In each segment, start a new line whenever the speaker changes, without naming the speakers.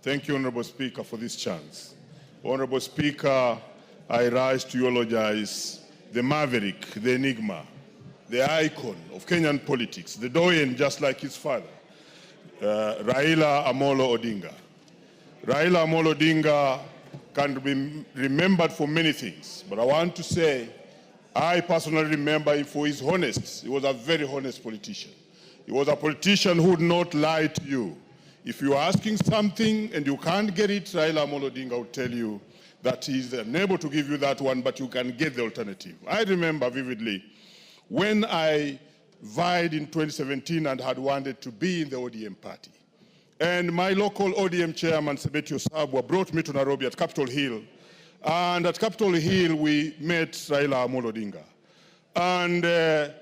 Thank you, Honorable Speaker, for this chance. Honorable Speaker, I rise to eulogize the maverick, the enigma, the icon of Kenyan politics, the doyen just like his father, Raila Amolo Odinga. Raila Amolo Odinga can be remembered for many things, but I want to say I personally remember him for his honesty. He was a very honest politician. He was a politician who would not lie to you. If you are asking something and you can't get it, Raila Amolo Odinga will tell you that he is unable to give you that one, but you can get the alternative. I remember vividly when I vied in 2017 and had wanted to be in the ODM party. And my local ODM chairman, Sebetio Sabwa, brought me to Nairobi at Capitol Hill. And at Capitol Hill, we met Raila Amolo Odinga. And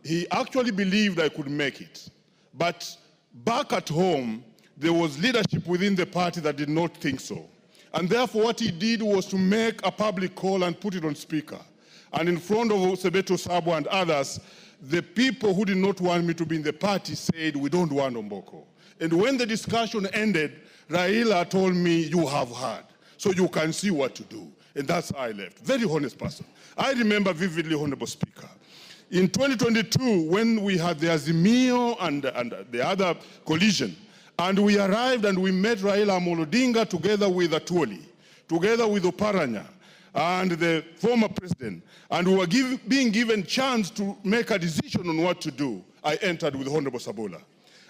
he actually believed I could make it. But back at home, there was leadership within the party that did not think so. And therefore, what he did was to make a public call and put it on speaker. And in front of Sebeto Sabo and others, the people who did not want me to be in the party said, we don't want Omboko. And when the discussion ended, Raila told me, you have heard, so you can see what to do. And that's how I left. Very honest person. I remember vividly, Honorable Speaker, in 2022, when we had the Azimio and the other collision, and we arrived and we met Raila Amolo Odinga together with Atuoli, together with Oparanya, and the former president, and we were being given chance to make a decision on what to do. I entered with Honorable Sabula.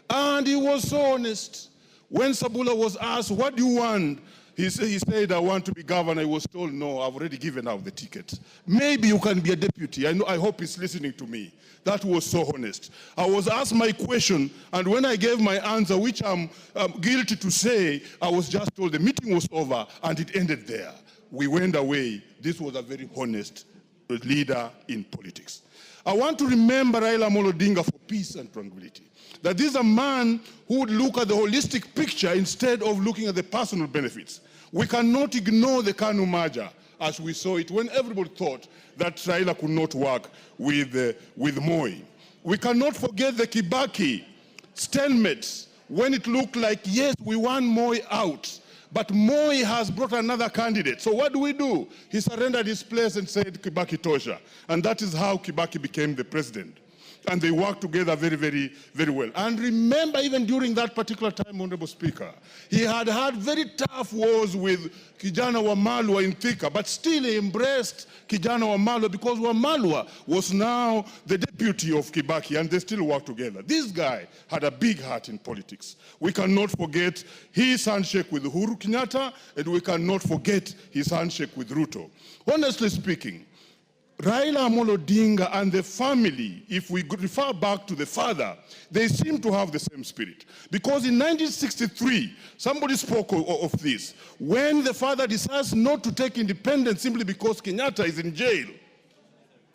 And he was so honest. When Sabula was asked, what do you want? He said, I want to be governor. He was told, no, I've already given out the ticket. Maybe you can be a deputy. I hope he's listening to me. That was so honest. I was asked my question, and when I gave my answer, which I'm guilty to say, I was just told the meeting was over, and it ended there. We went away. This was a very honest leader in politics. I want to remember Raila Amolo Odinga for peace and tranquility. That this is a man who would look at the holistic picture instead of looking at the personal benefits. We cannot ignore the KANU merger as we saw it when everybody thought that Raila could not work with Moi. We cannot forget the Kibaki stalemate when it looked like, yes, we want Moi out, but Moi has brought another candidate. So what do? He surrendered his place and said Kibaki tosha. And that is how Kibaki became the president. And they worked together very, very, very well. And remember, even during that particular time, Honorable Speaker, he had had very tough wars with Kijana Wamalwa in Thika, but still he embraced Kijana Wamalwa because Wamalwa was now the deputy of Kibaki, and they still worked together. This guy had a big heart in politics. We cannot forget his handshake with Uhuru Kenyatta, and we cannot forget his handshake with Ruto. Honestly speaking, Raila Amolo Odinga and the family, if we refer back to the father, they seem to have the same spirit. Because in 1963, somebody spoke of this, when the father decides not to take independence simply because Kenyatta is in jail,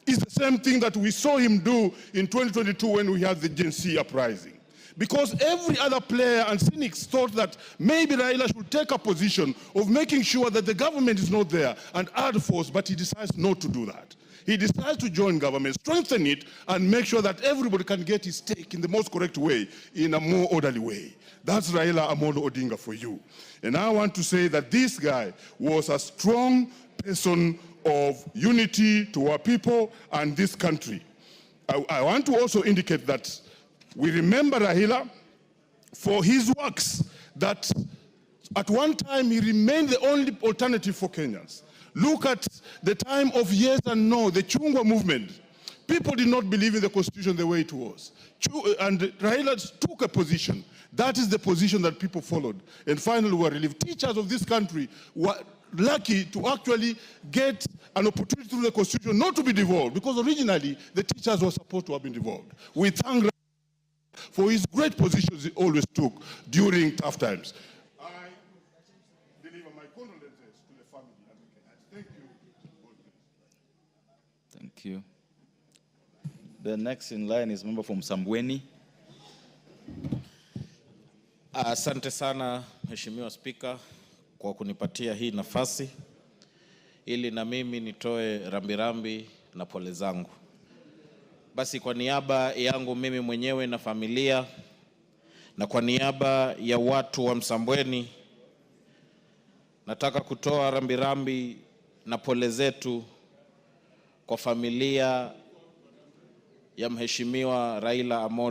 it's the same thing that we saw him do in 2022 when we had the Gen Z uprising. Because every other player and cynics thought that maybe Raila should take a position of making sure that the government is not there and add force, but he decides not to do that. He decides to join government, strengthen it, and make sure that everybody can get his stake in the most correct way, in a more orderly way. That's Raila Amolo Odinga for you. And I want to say that this guy was a strong person of unity to our people and this country. I want to also indicate that we remember Raila for his works, that at one time he remained the only alternative for Kenyans. Look at the time of yes and no, the Chungwa movement. People did not believe in the constitution the way it was. And Raila took a position. That is the position that people followed. And finally, we were relieved. Teachers of this country were lucky to actually get an opportunity through the constitution not to be devolved, because originally the teachers were supposed to have been devolved. We thank Raila for his great positions he always took during tough times. I deliver my condolences to the family. Thank you.
Thank you. The next in line is member from Sambweni.
Asante sana Mheshimiwa Spika kwa kunipatia hii nafasi ili na mimi nitoe rambirambi na pole zangu. Basi kwa niaba yangu mimi mwenyewe na familia na kwa niaba ya watu wa Msambweni Nataka kutoa rambirambi na pole zetu kwa familia ya Mheshimiwa Raila Amolo